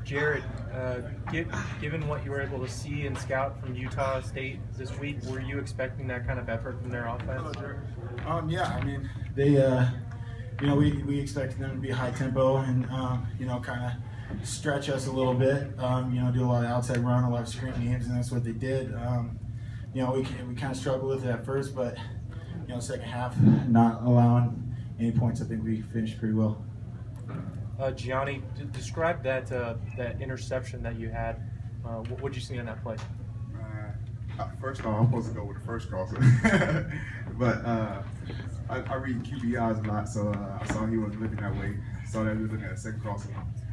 Jared, given what you were able to see and scout from Utah State this week, were you expecting that kind of effort from their offense? Hello, Jared. Yeah, I mean, they, we expected them to be high tempo and, kind of stretch us a little bit, do a lot of outside run, a lot of screen games, and that's what they did. We kind of struggled with it at first, but, second half, not allowing any points, I think we finished pretty well. Gianni, describe that interception that you had. What did you see in that play? First off, I'm supposed to go with the first crosser. But I read QBRs a lot, so I saw he wasn't looking that way. Saw that he was looking at the second crosser.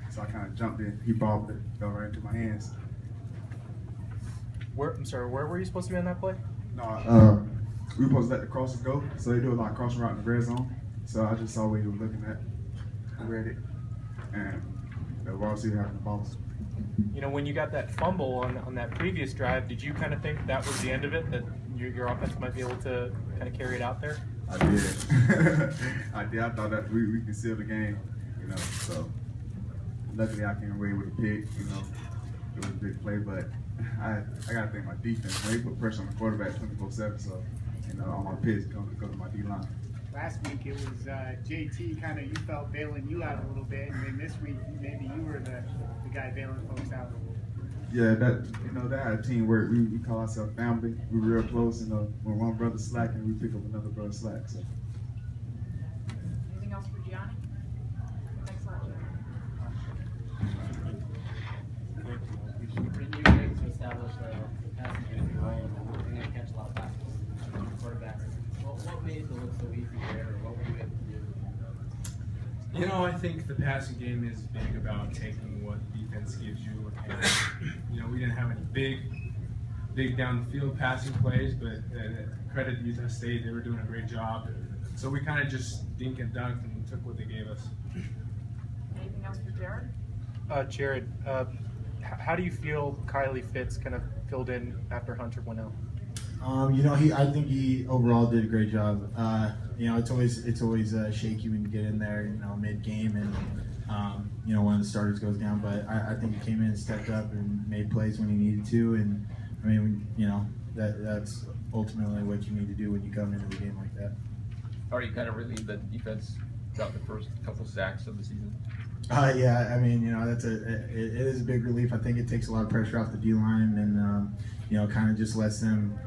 So I kind of jumped in. He bobbled it, fell right into my hands. Where were you supposed to be on that play? No, we were supposed to let the crossers go. So they do a lot of crossing route in the red zone. So I just saw what he was looking at. I read it. And the wide receiver having the balls. When you got that fumble on that previous drive, did you kind of think that was the end of it, that your offense might be able to kind of carry it out there? I did. I did. I thought that we could seal the game, so luckily I came away with a pick, It was a big play, but I got to thank my defense. They put pressure on the quarterback 24/7, so, all my picks come because of my D-line. Last week it was JT kind of, you felt bailing you out a little bit, and then this week maybe you were the guy bailing folks out. Yeah, that had a teamwork. We call ourselves family. We're real close, when one brother's slacking, we pick up another brother's slack. So. Anything else for Gianni? Thanks a lot, Jared. Didn't you guys to establish the passing game role and you catch a lot of passes from quarterbacks? What made it look so easy there, or what were you able to do? I think the passing game is big about taking what defense gives you. And, we didn't have any big down the field passing plays, but credit to Utah State, they were doing a great job. So we kind of just dink and dunked and took what they gave us. Anything else for Jared? Jared, how do you feel Kylie Fitz kind of filled in after Hunter went out? I think he overall did a great job. It's always shaky when you get in there, mid game and one of the starters goes down. But I think he came in and stepped up and made plays when he needed to. And I mean, that's ultimately what you need to do when you come into the game like that. Are you kind of relieved that the defense got the first couple sacks of the season? Yeah, I mean, it is a big relief. I think it takes a lot of pressure off the D line and kind of just lets them.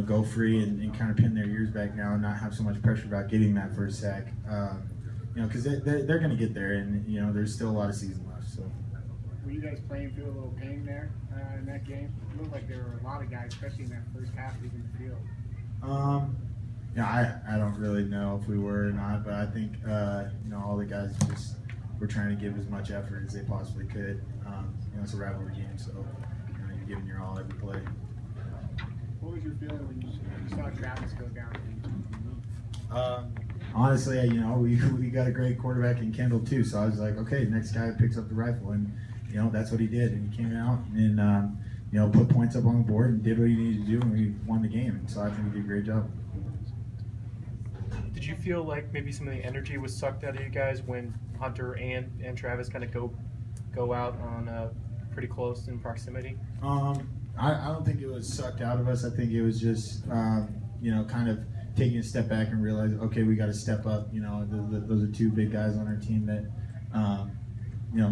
Go free and kind of pin their ears back now and not have so much pressure about getting that first sack. Because they're going to get there, and there's still a lot of season left. So. Were you guys playing through a little pain there in that game? It looked like there were a lot of guys, especially in that first half, leaving the field. I don't really know if we were or not, but I think all the guys just were trying to give as much effort as they possibly could. It's a rivalry game, so you're giving your all every play. What was your feeling when you saw Travis go down? Honestly, we got a great quarterback in Kendall too, so I was like, okay, next guy picks up the rifle, and that's what he did, and he came out and put points up on the board and did what he needed to do, and we won the game. And so I think he did a great job. Did you feel like maybe some of the energy was sucked out of you guys when Hunter and Travis kind of go out on pretty close in proximity? I don't think it was sucked out of us. I think it was just, kind of taking a step back and realizing, okay, we got to step up. Those are two big guys on our team that,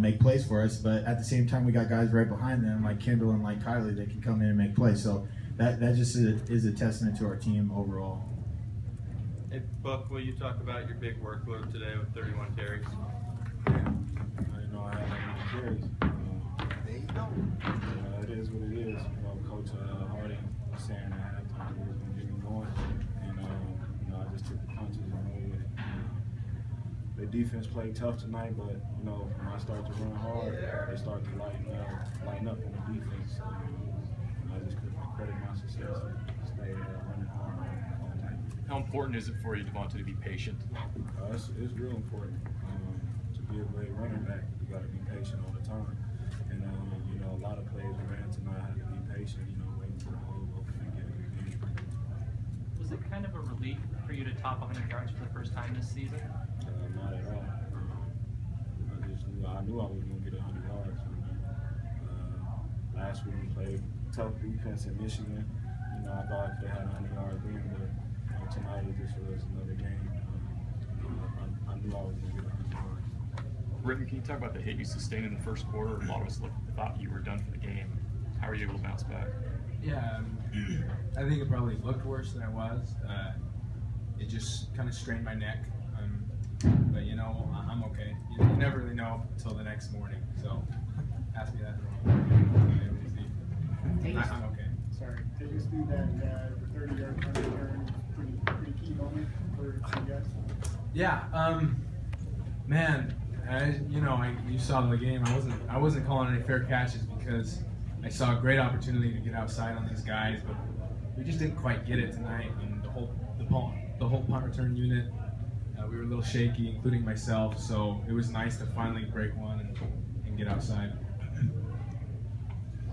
make plays for us. But at the same time, we got guys right behind them, like Kendall and like Kylie, that can come in and make plays. So that just is a testament to our team overall. Hey, Buck, will you talk about your big workload today with 31 carries? Yeah, I had like carries. It is what it is. Coach Harding was saying at halftime he was going to get me going, and I just took the punches and rolled with it. The defense played tough tonight, but when I start to run hard, they start to lighten up on the defense. So, I just couldn't credit my success and stay running hard all night. How important is it for you, Devontae, to be patient? It's real important. To be a great running back, you got to be patient all the time. And a lot of plays we ran tonight, I had to be patient, waiting for the hole open and get it. Was it kind of a relief for you to top 100 yards for the first time this season? Not at all. I knew I was going to get 100 yards. last week. We played tough defense in Michigan. You know, I thought I could have had 90 yards then, but tonight it just was another game. I knew I was going to get 100 yards. Britton, can you talk about the hit you sustained in the first quarter? A lot of us thought you were done for the game. How were you able to bounce back? Yeah, I think it probably looked worse than it was. It just kind of strained my neck. But you know, I'm okay. You never really know until the next morning. So ask me that tomorrow. I'm okay. Sorry, take us through that 30-yard punt return. Pretty key moment for you guys. Yeah, man. You saw the game. I wasn't calling any fair catches because I saw a great opportunity to get outside on these guys, but we just didn't quite get it tonight. And the whole punt return unit, we were a little shaky, including myself. So it was nice to finally break one and get outside.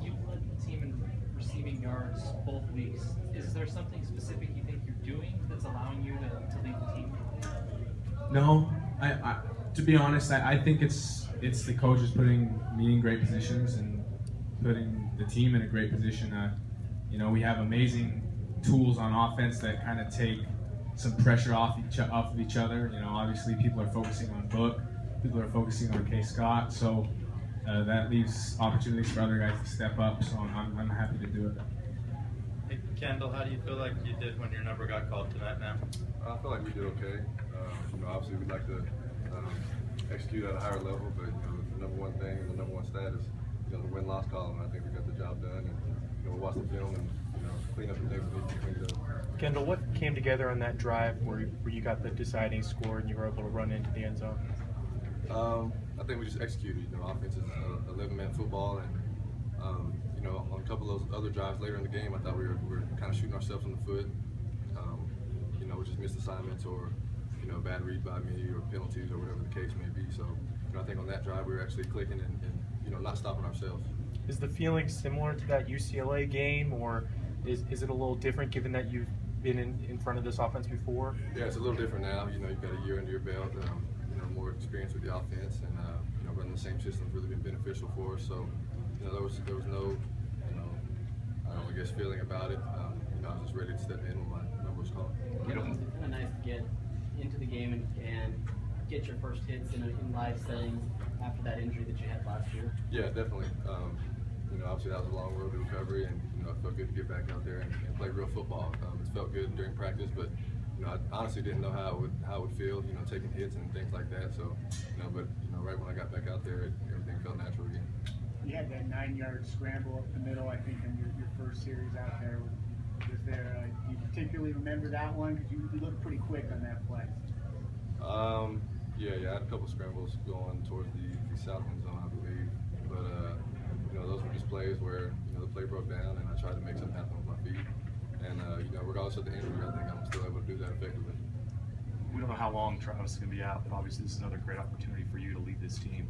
You led the team in receiving yards both weeks. Is there something specific you think you're doing that's allowing you to lead the team? No, to be honest, I think it's the coaches putting me in great positions and putting the team in a great position. We have amazing tools on offense that kind of take some pressure off of each other. Obviously people are focusing on Book, people are focusing on K. Scott, so that leaves opportunities for other guys to step up. So I'm happy to do it. Hey, Kendall, how do you feel like you did when your number got called tonight, man? I feel like we did okay. Obviously we'd like to execute at a higher level, but the number one thing and the number one stat is the win-loss column. I think we got the job done, and we'll watch the film and clean up the things that need to be cleaned up. Kendall, what came together on that drive where you got the deciding score and you were able to run into the end zone? I think we just executed. Offense is 11-man football, and on a couple of those other drives later in the game, I thought we were kind of shooting ourselves in the foot. We just missed assignments or bad read by me or penalties or whatever the case may be. So I think on that drive we were actually clicking and not stopping ourselves. Is the feeling similar to that UCLA game, or is it a little different given that you've been in front of this offense before? Yeah, it's a little different now. You've got a year under your belt, more experience with the offense, and running the same system's really been beneficial for us. So there was no I guess feeling about it. I was just ready to step in when my number was called. It's kind of nice to get into the game and get your first hits in live settings after that injury that you had last year. Yeah, definitely. Obviously that was a long road to recovery, and it felt good to get back out there and play real football. It felt good during practice, but I honestly didn't know how it would feel, taking hits and things like that. So, but right when I got back out there, everything felt natural again. You had that 9-yard scramble up the middle, I think, in your first series out there. Was there? Do you particularly remember that one? Because you looked pretty quick on that play. Yeah, I had a couple scrambles going towards the south end zone, I believe. But those were just plays where the play broke down, and I tried to make something happen with my feet. And regardless of the injury, I think I'm still able to do that effectively. We don't know how long Travis is going to be out, but obviously this is another great opportunity for you to lead this team.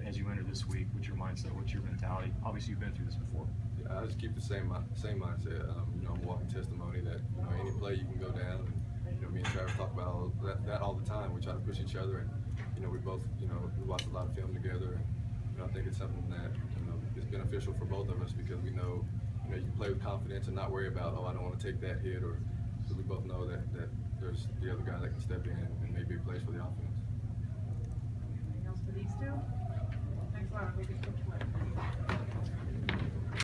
As you enter this week, what's your mindset? What's your mentality? Obviously, you've been through this before. Yeah, I just keep the same mindset. I'm a walking testimony that any play you can go down. And me and Travis talk about that all the time. We try to push each other, and we both we watch a lot of film together. And I think it's something that is beneficial for both of us because we know you can play with confidence and not worry about I don't want to take that hit, or we both know that there's the other guy that can step in and make big plays for the offense. Anything else for these two? Thanks a lot.